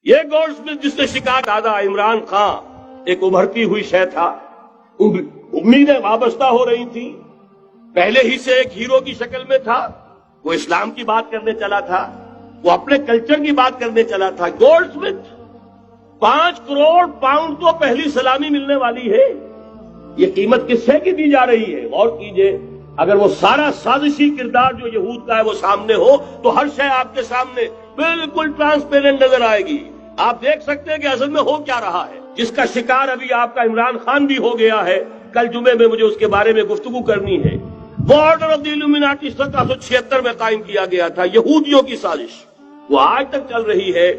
یہ gold Smith جس نے شکار دادا عمران خان ایک ابھرتی ہوئی شے تھا، امیدیں وابستہ ہو رہی تھی، پہلے ہی سے ایک ہیرو کی شکل میں تھا، وہ اسلام کی بات کرنے چلا تھا، وہ اپنے کلچر کی بات کرنے چلا تھا۔ گولڈ سمتھ 5 کروڑ پاؤنڈ تو پہلی سلامی ملنے والی ہے، یہ قیمت کس سے کی دی جا رہی ہے؟ غور کیجئے، اگر وہ سارا سازشی کردار جو یہود کا ہے وہ سامنے ہو تو ہر شے آپ کے سامنے بالکل ٹرانسپیرنٹ نظر آئے گی، آپ دیکھ سکتے ہیں کہ اصل میں ہو کیا رہا ہے، جس کا شکار ابھی آپ کا عمران خان بھی ہو گیا ہے۔ کل جمعے میں مجھے اس کے بارے میں گفتگو کرنی ہے۔ وہ آرڈر آف دی الومناٹی 1776 میں قائم کیا گیا تھا، یہودیوں کی سازش، وہ آج تک چل رہی ہے۔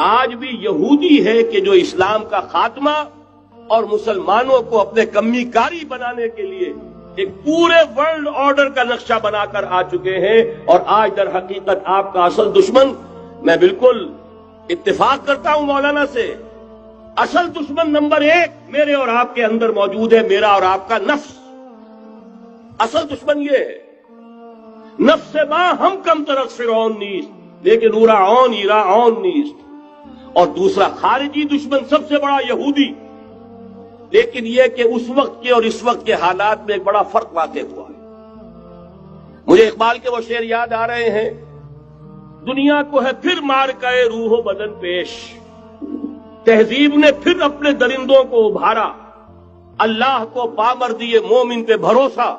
آج بھی یہودی ہے کہ جو اسلام کا خاتمہ اور مسلمانوں کو اپنے کمی کاری بنانے کے لیے ایک پورے ورلڈ آرڈر کا نقشہ بنا کر آ چکے ہیں، اور آج در حقیقت آپ کا اصل دشمن، میں بالکل اتفاق کرتا ہوں مولانا سے، اصل دشمن نمبر 1 میرے اور آپ کے اندر موجود ہے، میرا اور آپ کا نفس۔ اصل دشمن یہ ہے، نفس ما ہم کم طرف فرعون نیست لیکن اورا اون ایرا اون نیست۔ اور دوسرا خارجی دشمن سب سے بڑا یہودی، لیکن یہ کہ اس وقت کے اور اس وقت کے حالات میں ایک بڑا فرق واقع ہوا ہے۔ مجھے اقبال کے وہ شعر یاد آ رہے ہیں، دنیا کو ہے پھر مار کے روح و بدن پیش، تہذیب نے پھر اپنے درندوں کو ابھارا، اللہ کو پامر دیے مومن پہ بھروسہ،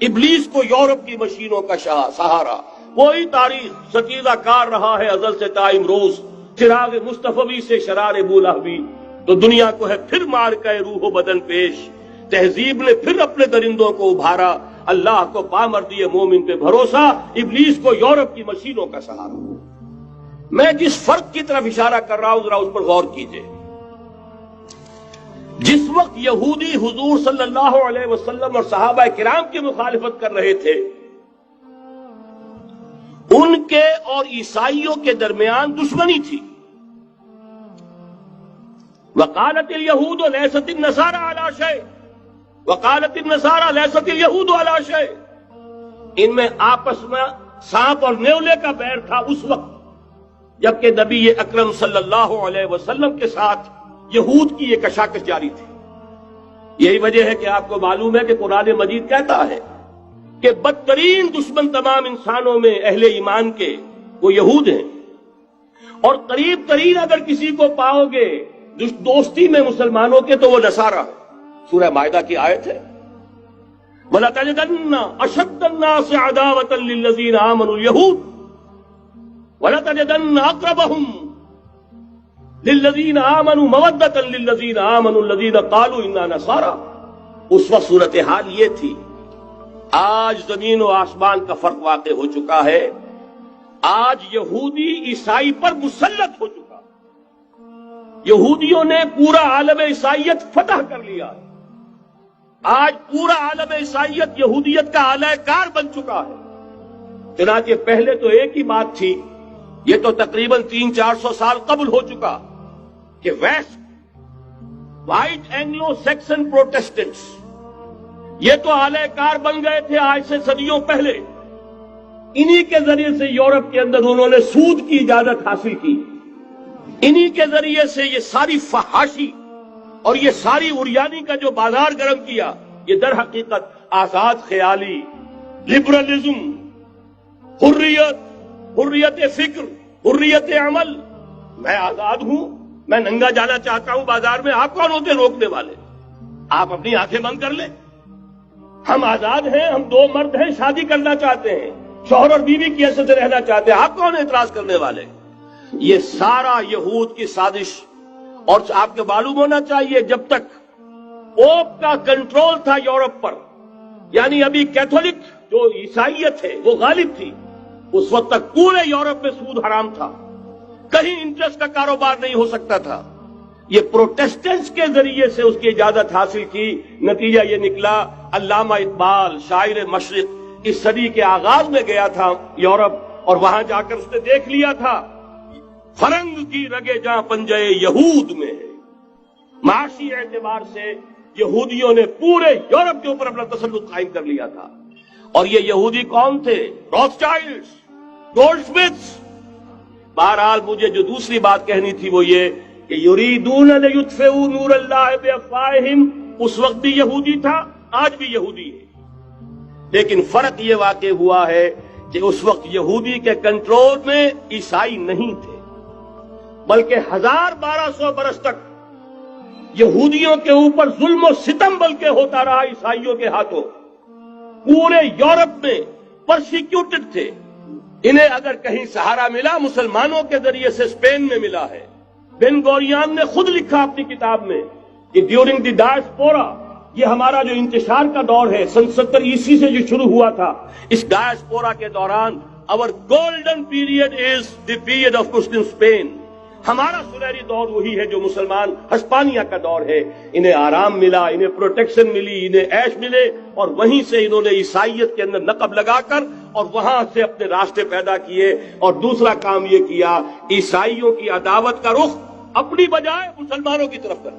ابلیس کو یورپ کی مشینوں کا سہارا۔ وہی تاریخ ستیزہ کار رہا ہے ازل سے تا امروز، چراغ مصطفی سے شرار بولہوی، تو دنیا کو ہے پھر مار کے روح و بدن پیش، تہذیب نے پھر اپنے درندوں کو ابھارا، اللہ کو پامر دیے مومن پہ بھروسہ، ابلیس کو یورپ کی مشینوں کا سہارا۔ میں جس فرق کی طرف اشارہ کر رہا ہوں ذرا اس پر غور کیجئے۔ جس وقت یہودی حضور صلی اللہ علیہ وسلم اور صحابہ کرام کی مخالفت کر رہے تھے، ان کے اور عیسائیوں کے درمیان دشمنی تھی۔ وقالت اليهود ليست النصارى على شيء وقالت النصارى ليست اليهود على شيء، ان میں آپس میں سانپ اور نیولے کا بیر تھا اس وقت، جبکہ نبی اکرم صلی اللہ علیہ وسلم کے ساتھ یہود کی یہ کشاکش جاری تھی۔ یہی وجہ ہے کہ آپ کو معلوم ہے کہ قرآن مجید کہتا ہے کہ بدترین دشمن تمام انسانوں میں اہل ایمان کے وہ یہود ہیں، اور قریب ترین اگر کسی کو پاؤ گے دوستی میں مسلمانوں کے تو وہ نصارہ ہے۔ سورہ مائدہ کی آیت ہے، وَلَتَجِدَنَّ أَشَدَّ النَّاسِ عَدَاوَةً لِلَّذِينَ آمَنُوا الْيَهُودَ وَلَتَجِدَنَّ أَقْرَبَهُمْ لِلَّذِينَ آمَنُوا مَوَدَّةً لِلَّذِينَ آمَنُوا الَّذِينَ قَالُوا إِنَّا نَصَارَى۔ اس وقت صورتحال یہ تھی۔ آج زمین و آسمان کا فرق واقع ہو چکا ہے، آج یہودی عیسائی پر مسلط ہو چکا، یہودیوں نے پورا عالم عیسائیت فتح کر لیا، آج پورا عالم عیسائیت یہودیت کا اعلی کار بن چکا ہے۔ چنانچہ پہلے تو ایک ہی بات تھی، یہ تو تقریباً 300-400 سال قبل ہو چکا، کہ west white Anglo Saxon Protestants یہ تو اعلی کار بن گئے تھے آج سے صدیوں پہلے، انہی کے ذریعے سے یورپ کے اندر انہوں نے سود کی اجازت حاصل کی، انہی کے ذریعے سے یہ ساری فحاشی اور یہ ساری عریانی کا جو بازار گرم کیا، یہ در حقیقت آزاد خیالی، لبرلزم، حریت فکر، حریت عمل، میں آزاد ہوں، میں ننگا جانا چاہتا ہوں بازار میں، آپ کون ہوتے روکنے والے؟ آپ اپنی آنکھیں بند کر لیں، ہم آزاد ہیں، ہم 2 مرد ہیں، شادی کرنا چاہتے ہیں، شوہر اور بیوی کی حیثیت سے رہنا چاہتے ہیں، آپ کون اعتراض کرنے والے؟ یہ سارا یہود کی سازش، اور آپ کو معلوم ہونا چاہیے جب تک پوپ کا کنٹرول تھا یورپ پر، یعنی ابھی کیتھولک جو عیسائیت ہے وہ غالب تھی، اس وقت تک پورے یورپ میں سود حرام تھا، کہیں انٹرسٹ کا کاروبار نہیں ہو سکتا تھا۔ یہ پروٹیسٹنٹس کے ذریعے سے اس کی اجازت حاصل کی، نتیجہ یہ نکلا، علامہ اقبال شاعر مشرق اس صدی کے آغاز میں گیا تھا یورپ، اور وہاں جا کر اس نے دیکھ لیا تھا فرنگ کی رگے جہاں پنجے یہود میں ہے۔ معاشی اعتبار سے یہودیوں نے پورے یورپ کے اوپر اپنا تسلط قائم کر لیا تھا، اور یہ یہودی کون تھے؟ روتھ چائلڈز، گولڈ سمتھس، بہرحال مجھے جو دوسری بات کہنی تھی وہ یہ کہ یریدون لیطفئوا نور اللہ بافواہہم، اس وقت بھی یہودی تھا، آج بھی یہودی ہے، لیکن فرق یہ واقع ہوا ہے کہ اس وقت یہودی کے کنٹرول میں عیسائی نہیں تھے، بلکہ 1200 برس تک یہودیوں کے اوپر ظلم و ستم بلکہ ہوتا رہا عیسائیوں کے ہاتھوں. پورے یورپ میں پرسیکیوٹڈ تھے. انہیں اگر کہیں سہارا ملا مسلمانوں کے ذریعے سے اسپین میں ملا ہے. بن گوریان نے خود لکھا اپنی کتاب میں کہ ڈیورنگ دی ڈائسپورا، یہ ہمارا جو انتشار کا دور ہے 70 عیسوی سے جو شروع ہوا تھا، اس ڈائسپورا کے دوران our golden period is the period of Muslim Spain. ہمارا سنہری دور وہی ہے جو مسلمان ہسپانیہ کا دور ہے. انہیں آرام ملا، انہیں پروٹیکشن ملی، انہیں عیش ملے، اور وہیں سے انہوں نے عیسائیت کے اندر نقب لگا کر اور وہاں سے اپنے راستے پیدا کیے. اور دوسرا کام یہ کیا، عیسائیوں کی عداوت کا رخ اپنی بجائے مسلمانوں کی طرف کر.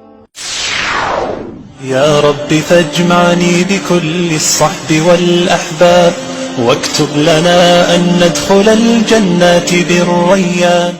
یا رب فاجمعني بكل الصحب والأحباب واكتب لنا أن ندخل الجنات بالريان.